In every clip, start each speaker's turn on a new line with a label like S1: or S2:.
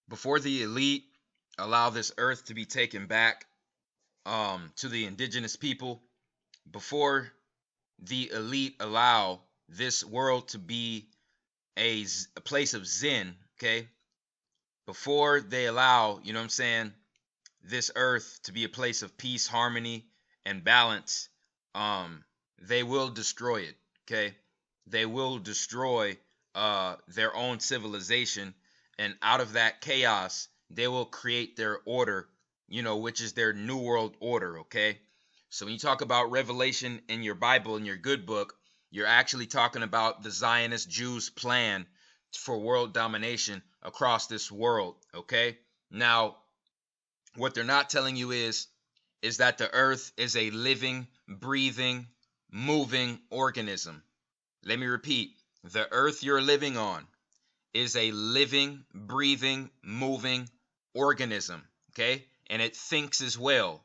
S1: before the elite allow this earth to be taken back to the indigenous people, before the elite allow this world to be a place of zen, okay? Before they allow, you know what I'm saying, this earth to be a place of peace, harmony, and balance, they will destroy it, okay? They will destroy their own civilization, and out of that chaos, they will create their order, which is their new world order, okay? So when you talk about revelation in your Bible, in your good book, you're actually talking about the Zionist Jews' plan for world domination across this world, okay? Now, what they're not telling you is that the earth is a living, breathing, moving organism. Let me repeat. The earth you're living on is a living, breathing, moving organism, okay? And it thinks as well,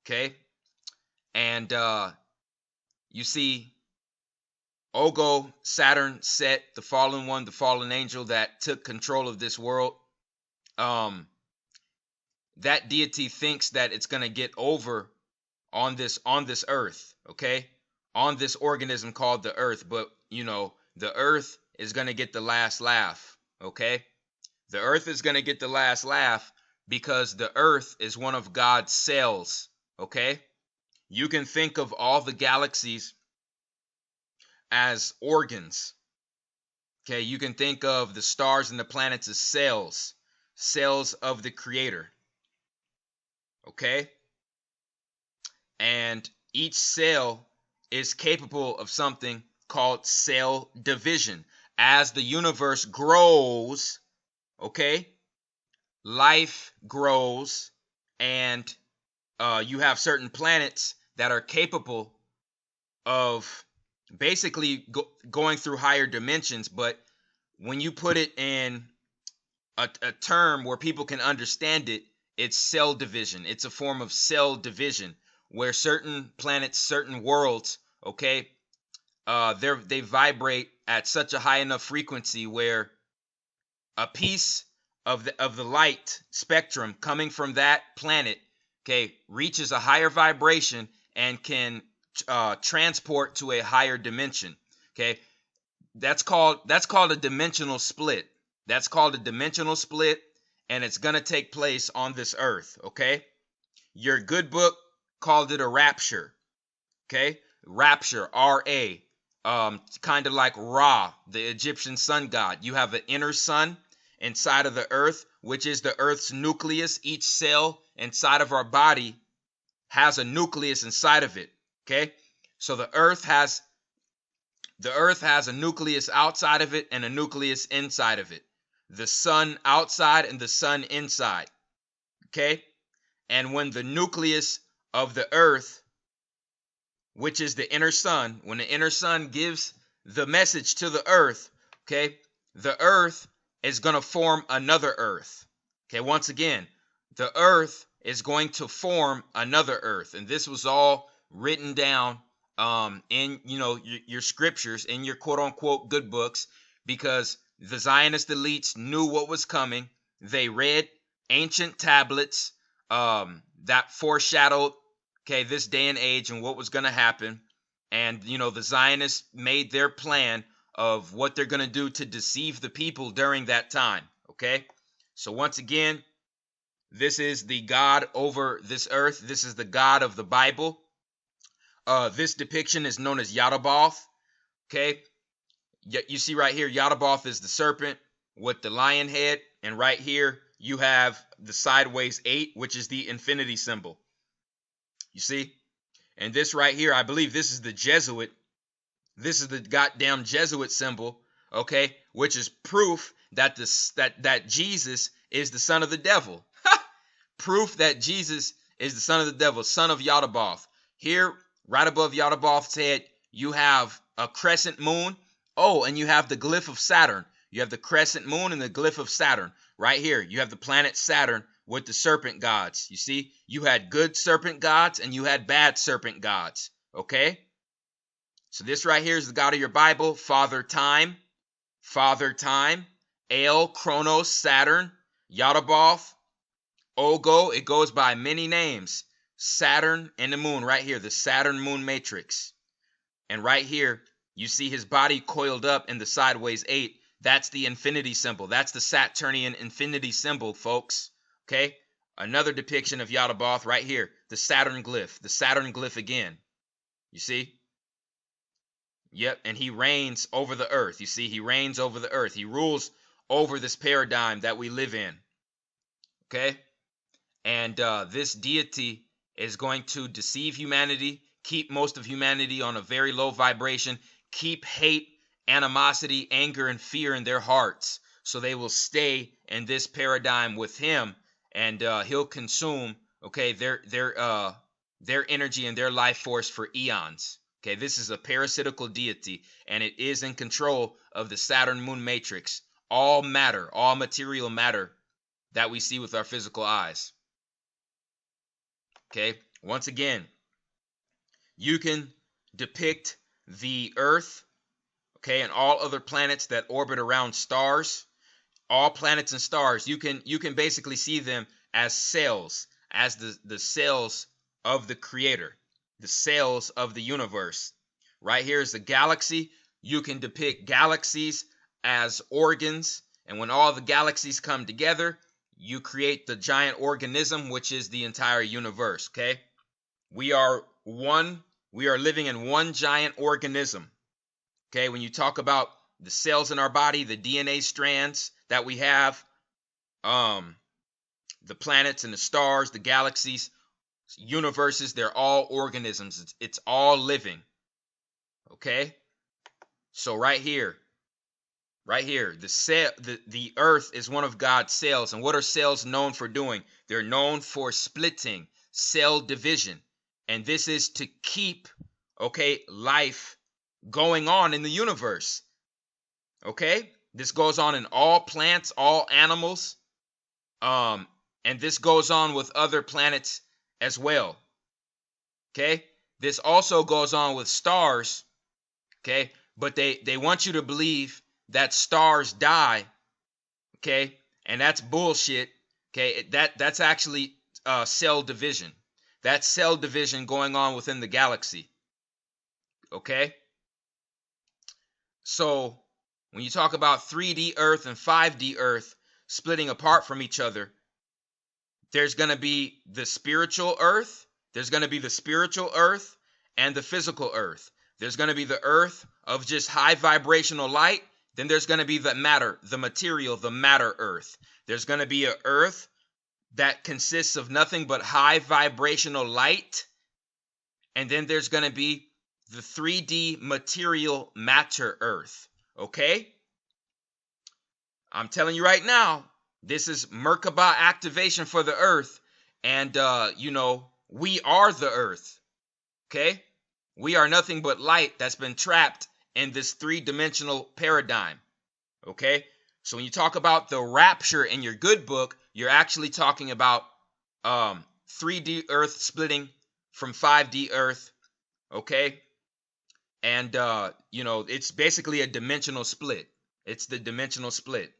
S1: okay? And you see, Ogo, Saturn, Set, the fallen one, the fallen angel that took control of this world, that deity thinks that it's going to get over on this earth, okay? On this organism called the earth, but the earth is going to get the last laugh, okay? The earth is going to get the last laugh because the earth is one of God's cells, okay? You can think of all the galaxies as organs, okay? You can think of the stars and the planets as cells of the creator, okay? And each cell is capable of something called cell division. As the universe grows, okay, life grows, and you have certain planets that are capable of basically going through higher dimensions. But when you put it in a term where people can understand it, it's cell division. It's a form of cell division where certain planets, certain worlds, okay, they vibrate at such a high enough frequency where a piece of the light spectrum coming from that planet, okay, reaches a higher vibration and can transport to a higher dimension. Okay, that's called a dimensional split. That's called a dimensional split, and it's gonna take place on this earth. Okay, your good book called it a rapture. Okay, rapture, R-A, kind of like Ra, the Egyptian sun god. You have an inner sun inside of the earth, which is the earth's nucleus. Each cell inside of our body has a nucleus inside of it. Okay, so the earth has a nucleus outside of it and a nucleus inside of it. The sun outside and the sun inside. Okay, and when the nucleus of the earth, which is the inner sun, when the inner sun gives the message to the earth, okay, the earth is going to form another earth. Okay, once again, the earth is going to form another earth. And this was all written down in your scriptures, in your quote unquote good books, because the Zionist elites knew what was coming. They read ancient tablets that foreshadowed, okay, this day and age and what was going to happen. And, the Zionists made their plan of what they're going to do to deceive the people during that time, okay? So once again, this is the God over this earth. This is the God of the Bible. This depiction is known as Yadaboth, okay? You see right here, Yadaboth is the serpent with the lion head. And right here, you have the sideways 8, which is the infinity symbol. You see? And this right here, I believe this is the Jesuit. This is the goddamn Jesuit symbol, okay? Which is proof that that Jesus is the son of the devil. Proof that Jesus is the son of the devil, son of Yadaboth. Here, right above Yadaboth's head, you have a crescent moon. Oh, and you have the glyph of Saturn. You have the crescent moon and the glyph of Saturn. Right here, you have the planet Saturn with the serpent gods. You see, you had good serpent gods and you had bad serpent gods. Okay? So this right here is the God of your Bible, Father Time, El, Chronos, Saturn. Yaldabaoth, Ogo, it goes by many names. Saturn and the moon right here, the Saturn moon matrix. And right here, you see his body coiled up in the sideways 8. That's the infinity symbol. That's the Saturnian infinity symbol, folks. Okay? Another depiction of Yaldabaoth right here, the Saturn glyph again. You see? Yep, and he reigns over the earth. You see, he reigns over the earth. He rules over this paradigm that we live in. Okay? And this deity is going to deceive humanity, keep most of humanity on a very low vibration, keep hate, animosity, anger, and fear in their hearts, so they will stay in this paradigm with him, and he'll consume, okay, their energy and their life force for eons. Okay, this is a parasitical deity, and it is in control of the Saturn moon matrix, all matter, all material matter that we see with our physical eyes. Okay, once again, you can depict the Earth, okay, and all other planets that orbit around stars. All planets and stars, you can basically see them as cells, as the cells of the Creator, the cells of the universe. Right here is the galaxy. You can depict galaxies as organs, and when all the galaxies come together, you create the giant organism, which is the entire universe. Okay, we are living in one giant organism. Okay, when you talk about the cells in our body, the DNA strands that we have, the planets and the stars, the galaxies, universes, they're all organisms. It's all living. Okay, so right here, the earth is one of God's cells. And what are cells known for doing? They're known for splitting, cell division. And this is to keep, okay, life going on in the universe. Okay, this goes on in all plants, all animals, and this goes on with other planets as well. Okay, this also goes on with stars. Okay, but they want you to believe that stars die. Okay, and that's bullshit. Okay, that's actually cell division. That's cell division going on within the galaxy. Okay, so when you talk about 3D Earth and 5D Earth splitting apart from each other, there's going to be the spiritual Earth, there's going to be the spiritual Earth, and the physical Earth. There's going to be the Earth of just high vibrational light. Then there's going to be the matter, the material, the matter Earth. There's going to be an Earth that consists of nothing but high vibrational light. And then there's going to be the 3D material matter Earth. Okay? I'm telling you right now, this is Merkaba activation for the Earth. And, we are the Earth. Okay? We are nothing but light that's been trapped in this three-dimensional paradigm. Okay? So when you talk about the rapture in your good book, you're actually talking about 3D Earth splitting from 5D Earth. Okay? And, it's basically a dimensional split. It's the dimensional split.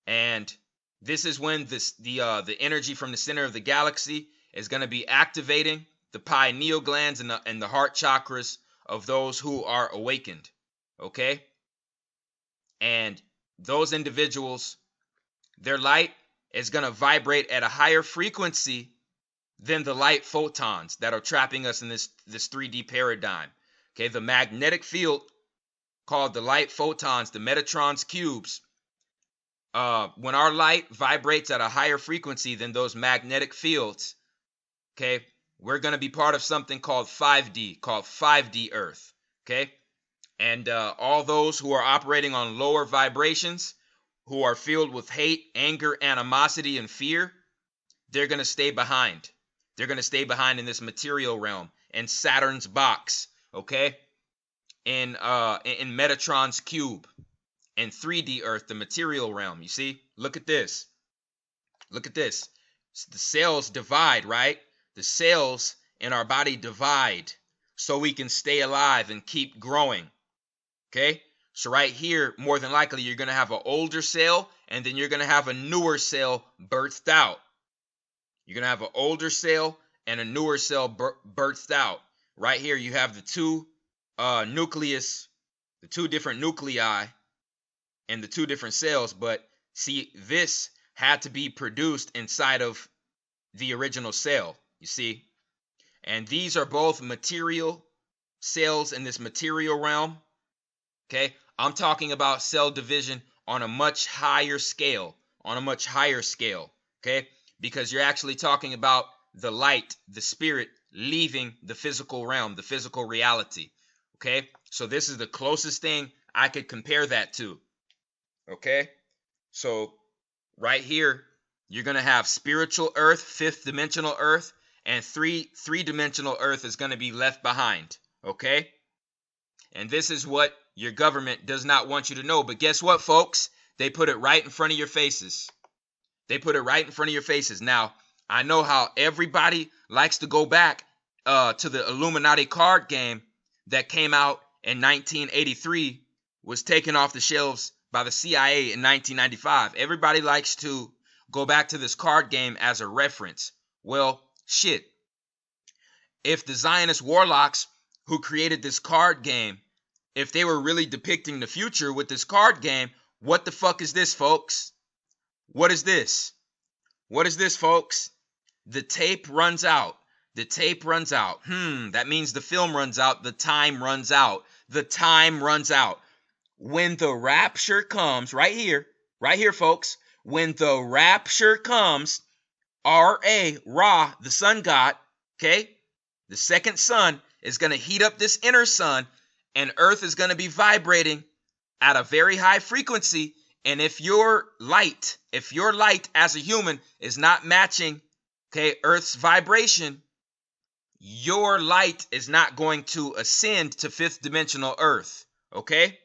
S1: And this is when the energy from the center of the galaxy is going to be activating the pineal glands and the heart chakras of those who are awakened. Okay? And those individuals, their light is going to vibrate at a higher frequency than the light photons that are trapping us in this 3D paradigm. Okay? The magnetic field called the light photons, the Metatron's cubes, when our light vibrates at a higher frequency than those magnetic fields, okay, we're going to be part of something called 5D Earth. Okay? And all those who are operating on lower vibrations, who are filled with hate, anger, animosity, and fear, they're going to stay behind. They're going to stay behind in this material realm, in Saturn's box, okay? In Metatron's cube, in 3D Earth, the material realm. You see? Look at this. Look at this. The cells divide, right? The cells in our body divide so we can stay alive and keep growing. Okay? So right here, more than likely, you're going to have an older cell, and then you're going to have a newer cell birthed out. You're going to have an older cell and a newer cell birthed out. Right here, you have the two nucleus, the two different nuclei, and the two different cells. But see, this had to be produced inside of the original cell, you see. And these are both material cells in this material realm. Okay, I'm talking about cell division on a much higher scale, okay, because you're actually talking about the light, the spirit leaving the physical realm, the physical reality. Okay, so this is the closest thing I could compare that to. Okay, so right here, you're going to have spiritual earth, fifth dimensional earth, and three-dimensional earth is going to be left behind. Okay, and this is what your government does not want you to know. But guess what, folks? They put it right in front of your faces. They put it right in front of your faces. Now, I know how everybody likes to go back to the Illuminati card game that came out in 1983, was taken off the shelves by the CIA in 1995. Everybody likes to go back to this card game as a reference. Well, shit. If the Zionist warlocks who created this card game, if they were really depicting the future with this card game, what the fuck is this, folks? What is this? What is this, folks? The tape runs out. The tape runs out. That means the film runs out. The time runs out. The time runs out. When the rapture comes, right here, folks, when the rapture comes, Ra, the sun god, okay, the second sun is going to heat up this inner sun, and Earth is going to be vibrating at a very high frequency. And if your light as a human is not matching, okay, Earth's vibration, your light is not going to ascend to fifth dimensional Earth, okay?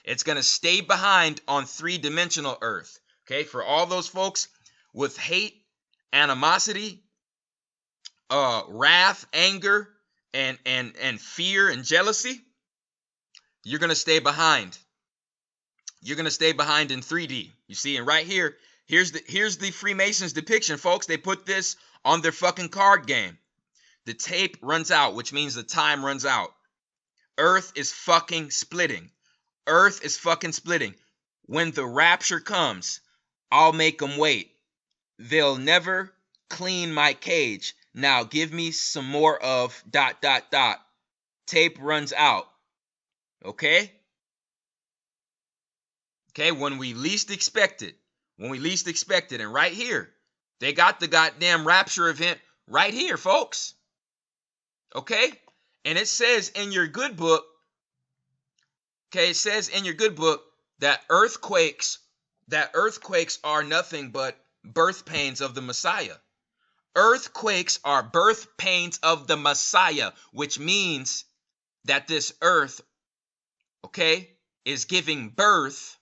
S1: It's going to stay behind on three-dimensional Earth, okay? For all those folks with hate, animosity, wrath, anger, and fear and jealousy, you're going to stay behind. You're going to stay behind in 3D. You see, and right here, here's the Freemasons depiction, folks. They put this on their fucking card game. The tape runs out, which means the time runs out. Earth is fucking splitting. Earth is fucking splitting. When the rapture comes, I'll make them wait. They'll never clean my cage. Now give me some more of ... Tape runs out. Okay? Okay, when we least expect it. And right here, they got the goddamn rapture event right here, folks. Okay? And it says in your good book, that earthquakes are nothing but birth pains of the Messiah. Earthquakes are birth pains of the Messiah, which means that this earth, okay, is giving birth.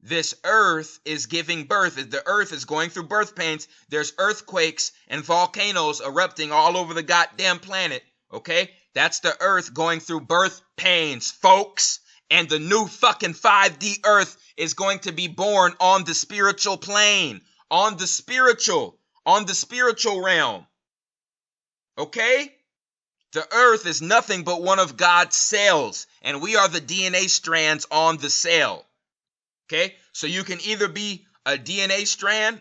S1: This earth is giving birth. The earth is going through birth pains. There's earthquakes and volcanoes erupting all over the goddamn planet, okay? That's the earth going through birth pains, folks. And the new fucking 5D earth is going to be born on the spiritual plane, on the spiritual realm. Okay? The earth is nothing but one of God's cells, and we are the DNA strands on the cell. Okay? So you can either be a DNA strand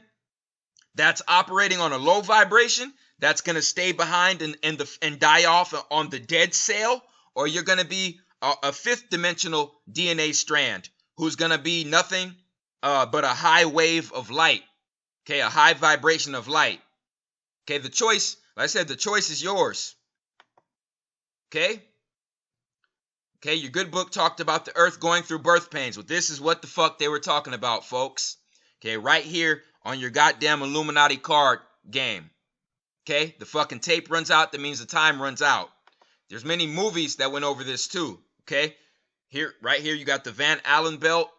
S1: that's operating on a low vibration, that's going to stay behind and die off on the dead cell, or you're going to be a fifth dimensional DNA strand who's going to be nothing but a high wave of light. Okay, a high vibration of light. Okay, the choice, like I said, the choice is yours. Okay? Okay, your good book talked about the earth going through birth pains. Well, this is what the fuck they were talking about, folks. Okay, right here on your goddamn Illuminati card game. Okay, the fucking tape runs out. That means the time runs out. There's many movies that went over this too. Okay, right here, you got the Van Allen belt.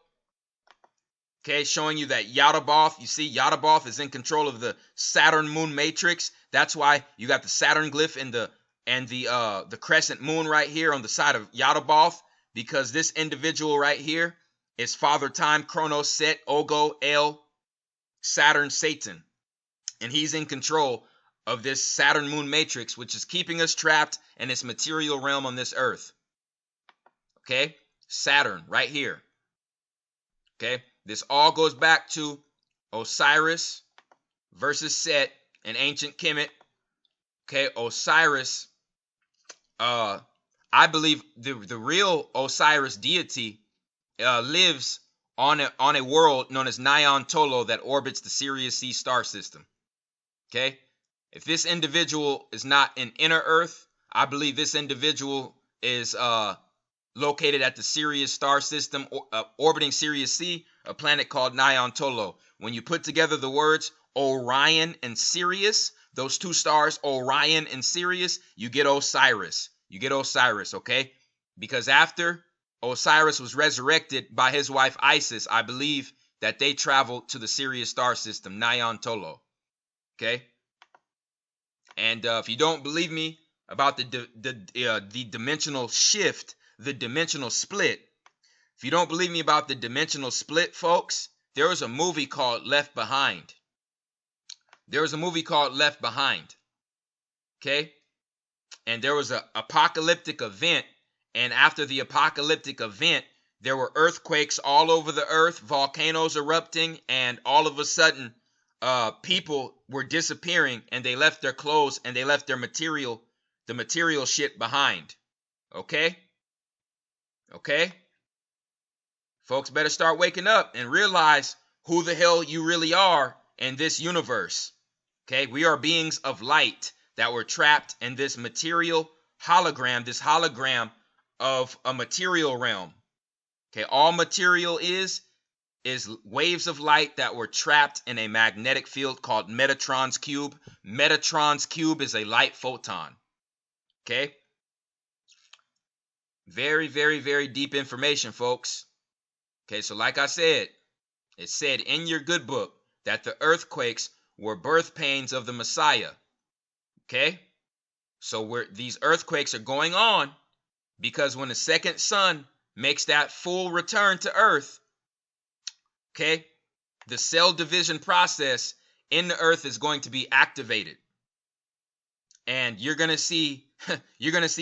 S1: Okay, showing you that Yaldabaoth. You see, Yaldabaoth is in control of the Saturn moon matrix. That's why you got the Saturn glyph and the crescent moon right here on the side of Yaldabaoth. because this individual right here is Father Time, Chronos, Set, Ogo, El, Saturn, Satan. And he's in control of this Saturn moon matrix, which is keeping us trapped in this material realm on this earth. Okay? Saturn, right here. Okay? This all goes back to Osiris versus Set in ancient Kemet. Okay? Osiris, I believe the real Osiris deity lives on a world known as Nyan Tolo that orbits the Sirius C star system. Okay? If this individual is not in inner Earth, I believe this individual is located at the Sirius star system, orbiting Sirius C, a planet called Nyan Tolo. When you put together the words Orion and Sirius, those two stars, Orion and Sirius, you get Osiris. You get Osiris, okay? Because after Osiris was resurrected by his wife Isis, I believe that they traveled to the Sirius star system, Nyan Tolo. Okay? And if you don't believe me about the dimensional shift, the dimensional split, if you don't believe me about the dimensional split, folks, there was a movie called Left Behind. There was a movie called Left Behind. Okay? And there was an apocalyptic event. And after the apocalyptic event, there were earthquakes all over the earth, volcanoes erupting, and all of a sudden, people were disappearing, and they left their clothes and they left their material, the material shit behind. Okay? Okay? Folks better start waking up and realize who the hell you really are in this universe. Okay? We are beings of light that were trapped in this material hologram, this hologram of a material realm. Okay? All material is waves of light that were trapped in a magnetic field called Metatron's cube. Metatron's cube is a light photon. Okay? Very, very, very deep information, folks. Okay, so like I said, it said in your good book that the earthquakes were birth pains of the Messiah. Okay? So these earthquakes are going on because when the second son makes that full return to earth, okay, the cell division process in the earth is going to be activated. And you're going to see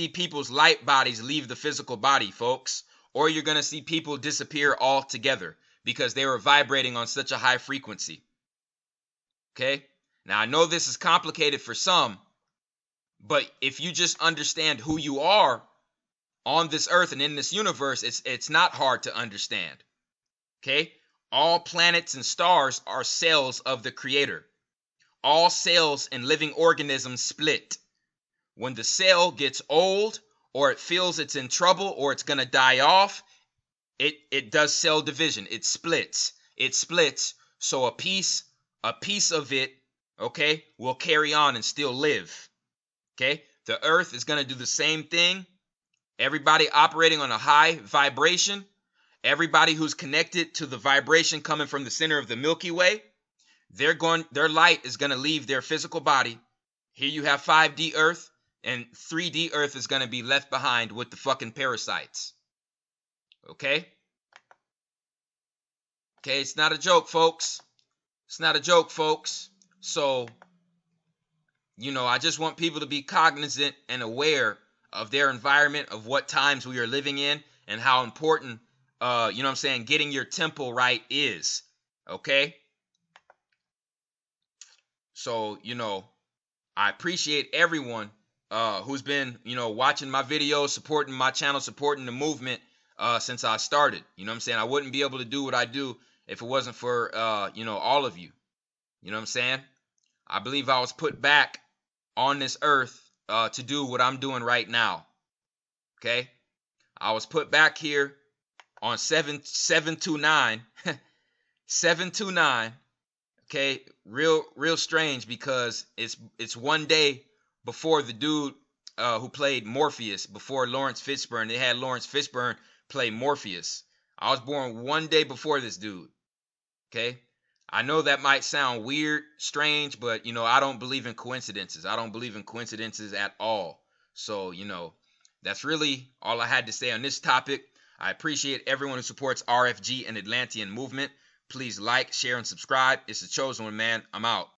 S1: people's light bodies leave the physical body, folks. Or you're going to see people disappear altogether because they were vibrating on such a high frequency. Okay? Now, I know this is complicated for some, but if you just understand who you are on this earth and in this universe, it's not hard to understand. Okay? All planets and stars are cells of the Creator. All cells and living organisms split. When the cell gets old, or it feels it's in trouble, or it's going to die off, it does cell division. It splits. It splits. So a piece of it, okay, will carry on and still live. Okay? The earth is going to do the same thing. Everybody operating on a high vibration, everybody who's connected to the vibration coming from the center of the Milky Way, their light is going to leave their physical body. Here you have 5D Earth. And 3D Earth is going to be left behind with the fucking parasites. Okay? Okay, it's not a joke, folks. It's not a joke, folks. So, I just want people to be cognizant and aware of their environment, of what times we are living in, and how important, getting your temple right is. Okay? So, I appreciate everyone who's been, watching my videos, supporting my channel, supporting the movement since I started. I wouldn't be able to do what I do if it wasn't for, all of you. You know what I'm saying? I believe I was put back on this earth to do what I'm doing right now. Okay? I was put back here on 729. 729. Okay? Real strange because it's one day before the dude who played Morpheus, before Lawrence Fishburne. They had Lawrence Fishburne play Morpheus. I was born one day before this dude. Okay? I know that might sound weird, strange, but, I don't believe in coincidences. I don't believe in coincidences at all. So, that's really all I had to say on this topic. I appreciate everyone who supports RFG and Atlantean movement. Please like, share, and subscribe. It's the chosen one, man. I'm out.